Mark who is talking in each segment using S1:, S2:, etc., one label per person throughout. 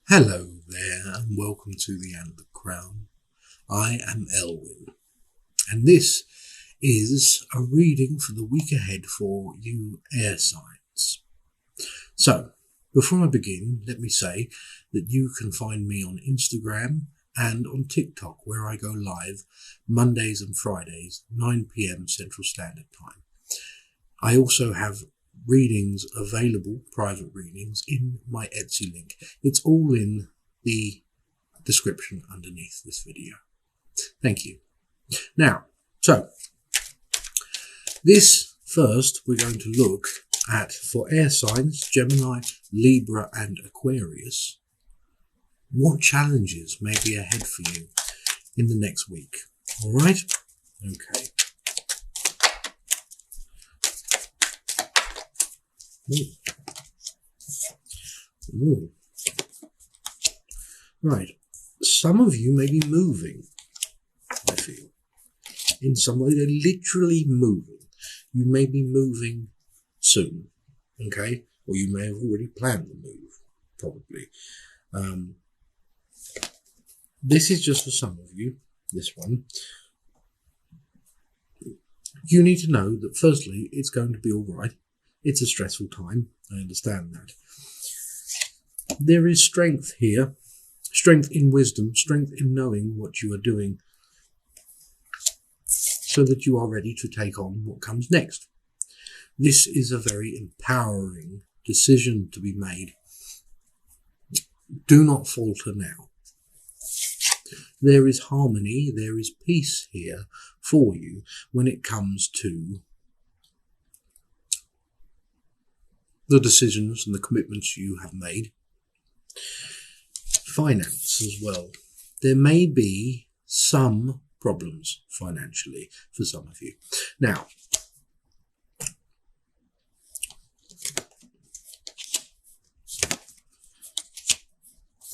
S1: Hello there and welcome to the End of the Crown. I am Elwyn and this is a reading for the week ahead for you air signs. So before I begin, let me say that you can find me on Instagram and on TikTok where I go live Mondays and Fridays 9 p.m. Central Standard Time. I also have readings available, private readings, in my Etsy link. It's all in the description underneath this video. Thank you. Now, so this first we're going to look at for air signs, Gemini, Libra and Aquarius, what challenges may be ahead for you in the next week. All right? Okay. Ooh. Right. Some of you may be moving, I feel. In some way, they're literally moving. You may be moving soon, okay? Or you may have already planned the move, probably. This is just for some of you, this one. You need to know that, firstly, it's going to be all right. It's a stressful time. I understand that. There is strength here, strength in wisdom, strength in knowing what you are doing so that you are ready to take on what comes next. This is a very empowering decision to be made. Do not falter now. There is harmony, there is peace here for you when it comes to the decisions and the commitments you have made. Finance as well. There may be some problems financially for some of you. Now,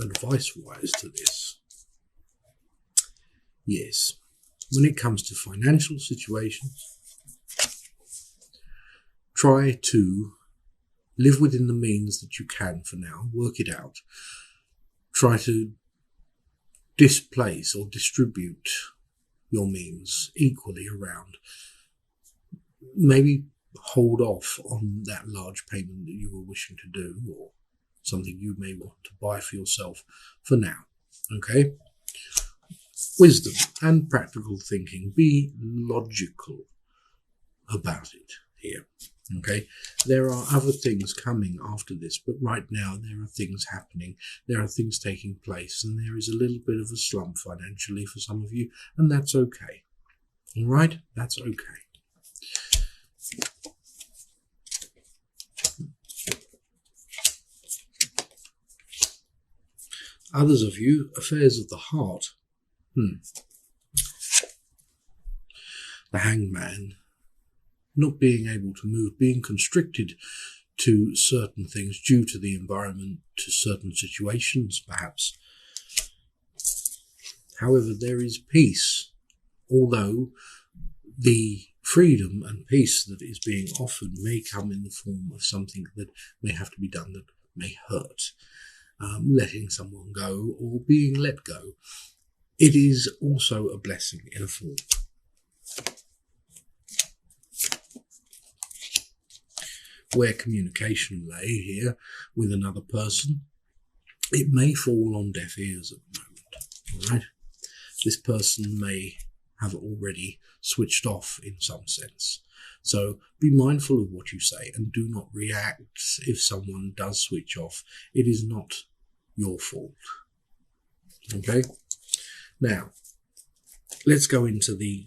S1: advice-wise to this, yes, when it comes to financial situations, try to live within the means that you can for now. Work it out. Try to displace or distribute your means equally around. Maybe hold off on that large payment that you were wishing to do or something you may want to buy for yourself for now. Okay? Wisdom and practical thinking. Be logical about it here. Okay, there are other things coming after this, but right now there are things happening, there are things taking place, and there is a little bit of a slump financially for some of you, and that's okay. All right, that's okay. Others of you, affairs of the heart. The Hangman. Not being able to move, being constricted to certain things due to the environment, to certain situations, perhaps. However, there is peace, although the freedom and peace that is being offered may come in the form of something that may have to be done that may hurt. Letting someone go or being let go. It is also a blessing in a form. Where communication lay here with another person, it may fall on deaf ears at the moment. All right? This person may have already switched off in some sense. So be mindful of what you say and do not react if someone does switch off. It is not your fault. Okay? Now, let's go into the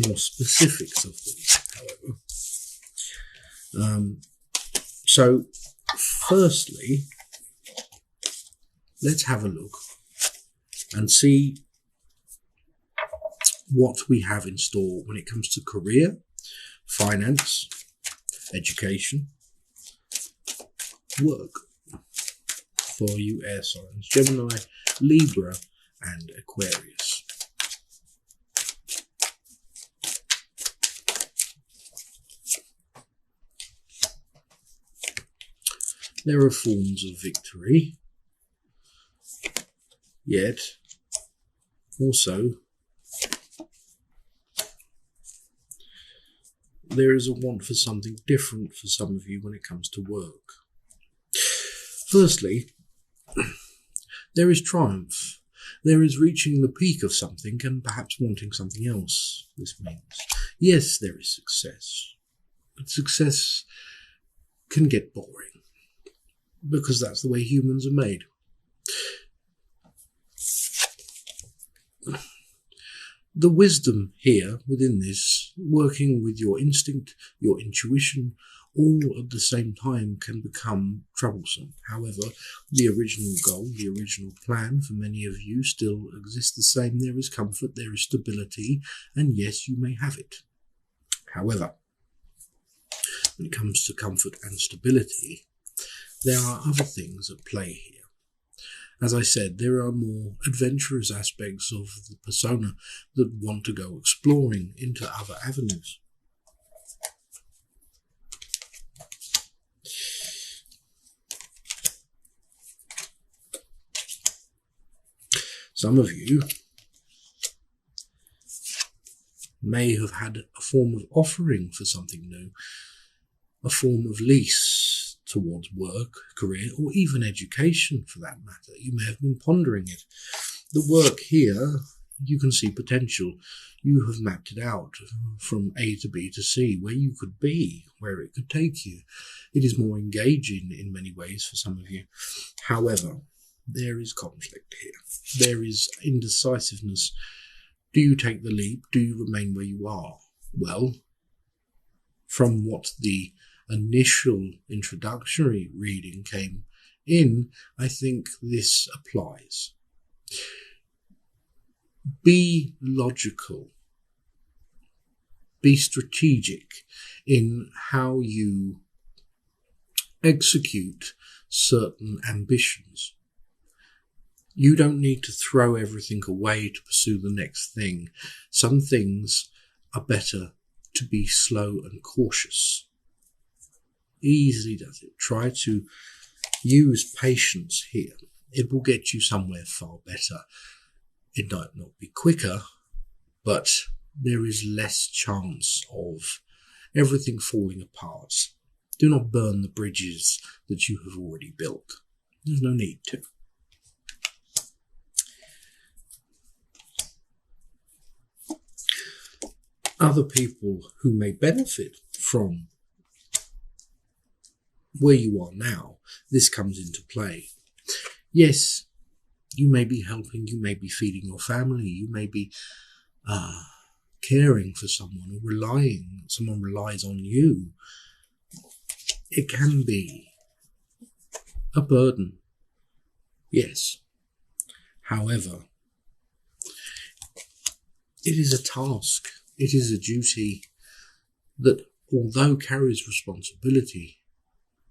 S1: more specifics of them, however. So firstly, let's have a look and see what we have in store when it comes to career, finance, education, work for you air signs, Gemini, Libra and Aquarius. There are forms of victory Yet, also, there is a want for something different for some of you when it comes to work. Firstly, there is triumph. There is reaching the peak of something and perhaps wanting something else, this means. Yes, there is success. But success can get boring, because that's the way humans are made. The wisdom here within this, working with your instinct, your intuition, all at the same time can become troublesome. However, the original goal, the original plan for many of you still exists the same. There is comfort, there is stability, and yes, you may have it. However, when it comes to comfort and stability, there are other things at play here. As I said, there are more adventurous aspects of the persona that want to go exploring into other avenues. Some of you may have had a form of offering for something new, a form of lease towards work, career, or even education for that matter. You may have been pondering it. The work here, you can see potential. You have mapped it out from A to B to C, where you could be, where it could take you. It is more engaging in many ways for some of you. However, there is conflict here. There is indecisiveness. Do you take the leap? Do you remain where you are? Well, from what the initial introductory reading came in, I think this applies. Be logical. Be strategic in how you execute certain ambitions. You don't need to throw everything away to pursue the next thing. Some things are better to be slow and cautious. Easily does it. Try to use patience here. It will get you somewhere far better. It might not be quicker, but there is less chance of everything falling apart. Do not burn the bridges that you have already built. There's no need to. Other people who may benefit from where you are now, this comes into play. Yes, you may be helping, you may be feeding your family, you may be caring for someone or someone relies on you. It can be a burden, yes. However, it is a task. It is a duty that, although carries responsibility,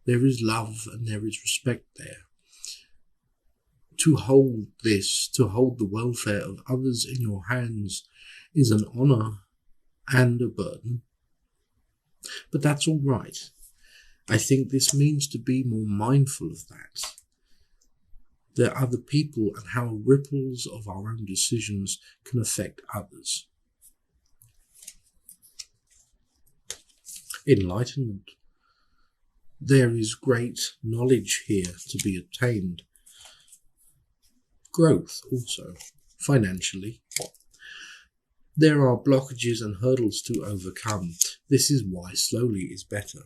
S1: there is love and there is respect there. To hold this, to hold the welfare of others in your hands, is an honour and a burden. But that's all right. I think this means to be more mindful of that. There are other people and how ripples of our own decisions can affect others. Enlightenment. There is great knowledge here to be obtained. Growth also, financially. There are blockages and hurdles to overcome. This is why slowly is better.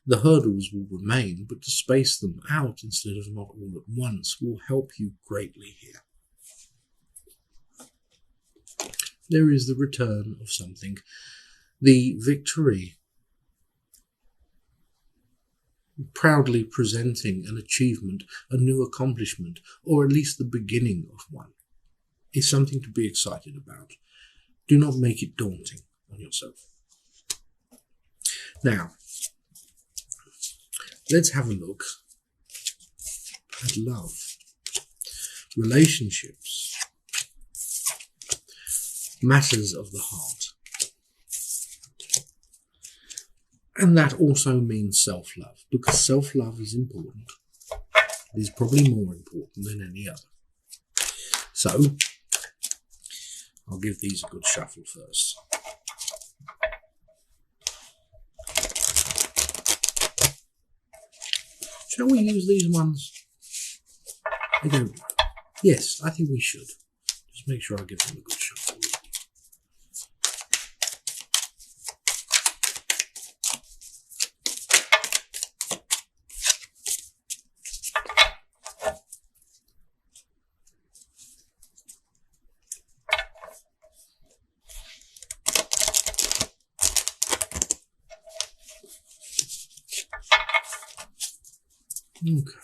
S1: The hurdles will remain, but to space them out instead of not all at once will help you greatly here. There is the return of something. The victory, proudly presenting an achievement, a new accomplishment, or at least the beginning of one, is something to be excited about. Do not make it daunting on yourself. Now, let's have a look at love, relationships, matters of the heart. And that also means self-love, because self-love is important. It is probably more important than any other. So, I'll give these a good shuffle first. Shall we use these ones? I don't know. Yes, I think we should. Just make sure I give them a good shuffle. Okay.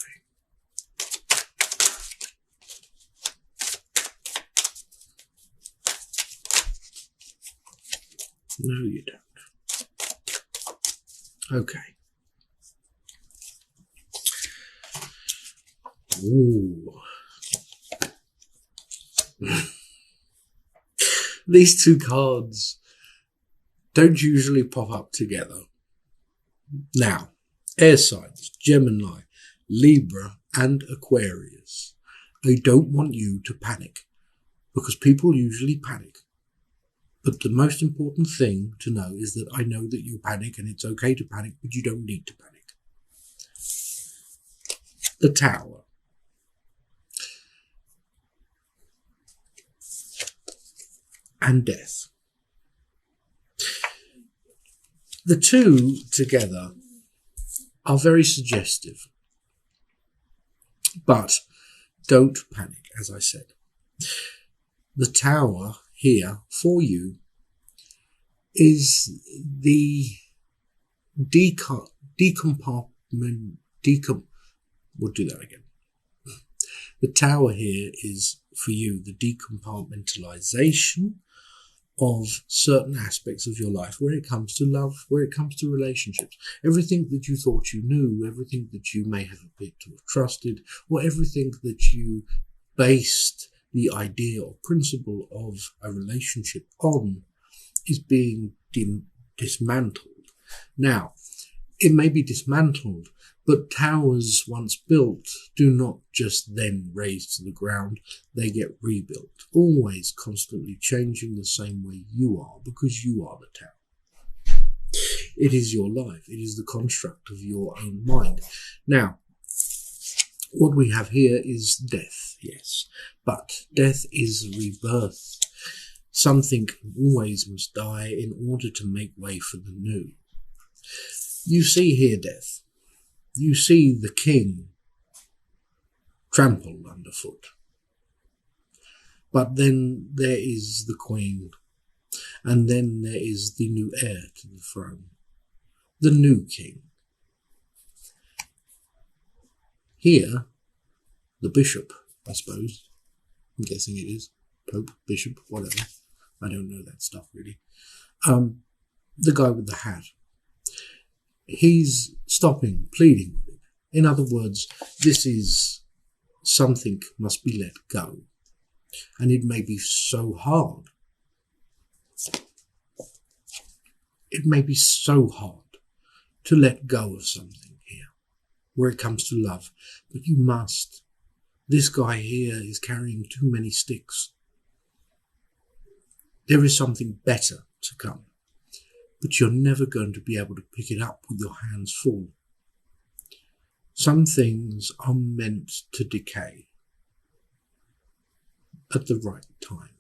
S1: No, you don't. Okay. Ooh. These two cards don't usually pop up together. Now, air signs, Gemini, Libra, and Aquarius. I don't want you to panic, because people usually panic. But the most important thing to know is that I know that you panic, and it's okay to panic, but you don't need to panic. The Tower. And Death. The two together are very suggestive. But don't panic, as I said. The Tower here for you is the we'll do that again. The Tower here is for you the decompartmentalization of certain aspects of your life, where it comes to love, where it comes to relationships. Everything that you thought you knew, everything that you may have appeared to have trusted, or everything that you based the idea or principle of a relationship on is being dismantled. Now, it may be dismantled, but towers once built do not just then raise to the ground, they get rebuilt, always constantly changing the same way you are, because you are the tower. It is your life, it is the construct of your own mind. Now, what we have here is death, yes, but death is rebirth. Something always must die in order to make way for the new. You see here death. You see the king trampled underfoot. But then there is the queen, and then there is the new heir to the throne, the new king. Here, the bishop, I suppose, I'm guessing it is, pope, bishop, whatever, I don't know that stuff really, the guy with the hat. He's stopping, pleading with it. In other words, this is something must be let go. And it may be so hard. It may be so hard to let go of something here, where it comes to love. But you must. This guy here is carrying too many sticks. There is something better to come. But you're never going to be able to pick it up with your hands full. Some things are meant to decay at the right time.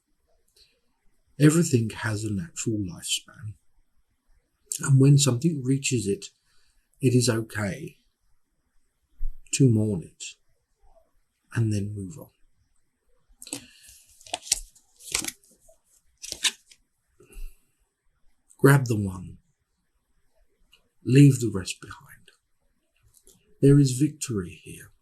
S1: Everything has a natural lifespan. And when something reaches it, it is okay to mourn it and then move on. Grab the one. Leave the rest behind. There is victory here.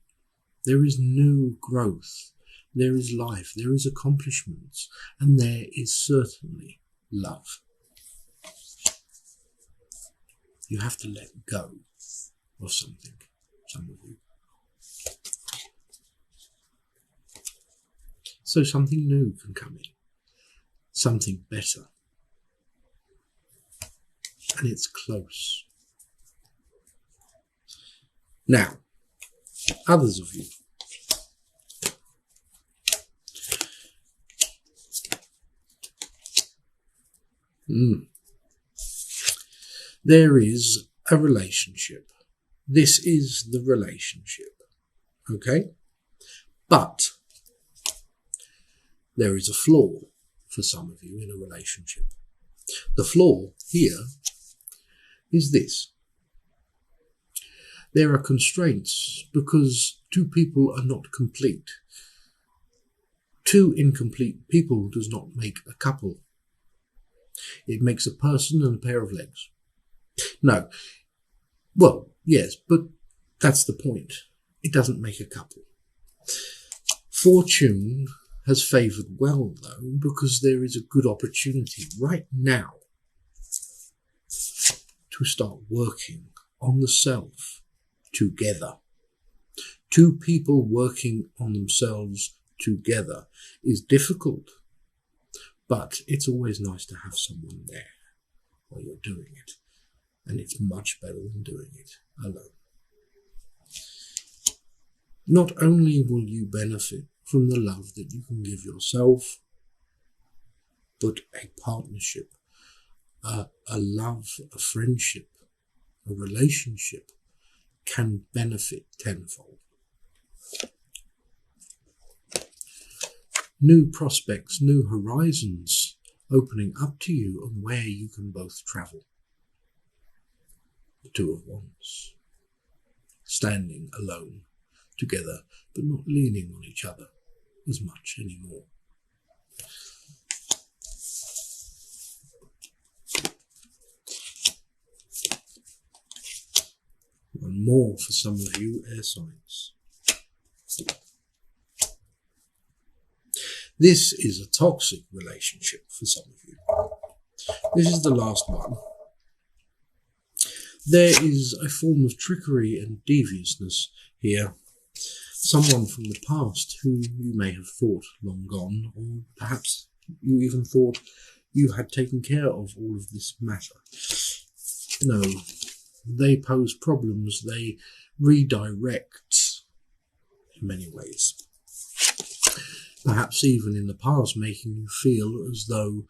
S1: There is new growth. There is life. There is accomplishments. And there is certainly love. You have to let go of something, some of you. So something new can come in. Something better. And it's close. Now, others of you. There is a relationship. This is the relationship. Okay? But there is a flaw for some of you in a relationship. The flaw here is this. There are constraints because two people are not complete. Two incomplete people does not make a couple. It makes a person and a pair of legs. No. Well, yes, but that's the point. It doesn't make a couple. Fortune has favoured well, though, because there is a good opportunity right now to start working on the self together. Two people working on themselves together is difficult, but it's always nice to have someone there while you're doing it, and it's much better than doing it alone. Not only will you benefit from the love that you can give yourself, but a partnership, a love, a friendship, a relationship can benefit tenfold. New prospects, new horizons opening up to you and where you can both travel. The two of wands, standing alone together, but not leaning on each other as much anymore. One more for some of you air signs. This is a toxic relationship for some of you. This is the last one. There is a form of trickery and deviousness here. Someone from the past who you may have thought long gone, or perhaps you even thought you had taken care of all of this matter. No, they pose problems. They redirect in many ways. Perhaps even in the past making you feel as though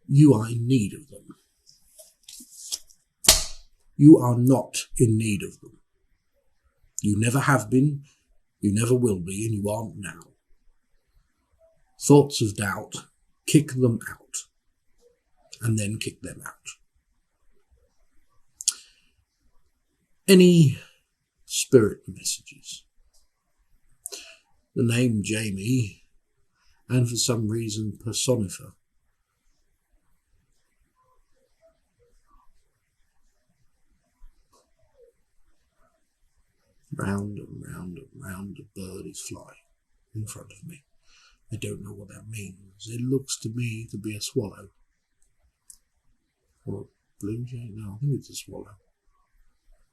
S1: you are in need of them. You are not in need of them. You never have been, you never will be, and you aren't now. Thoughts of doubt, kick them out, and then kick them out. Any spirit messages? The name Jamie, and for some reason personifer. Round and round and round a bird is flying in front of me. I don't know what that means. It looks to me to be a swallow. Or a blue jay? No, I think it's a swallow.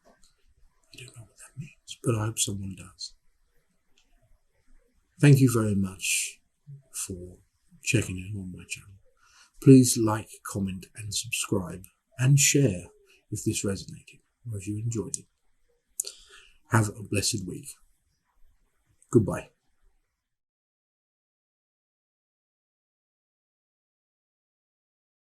S1: I don't know what that means, but I hope someone does. Thank you very much for checking in on my channel. Please like, comment and subscribe and share if this resonated or if you enjoyed it. Have a blessed week. Goodbye.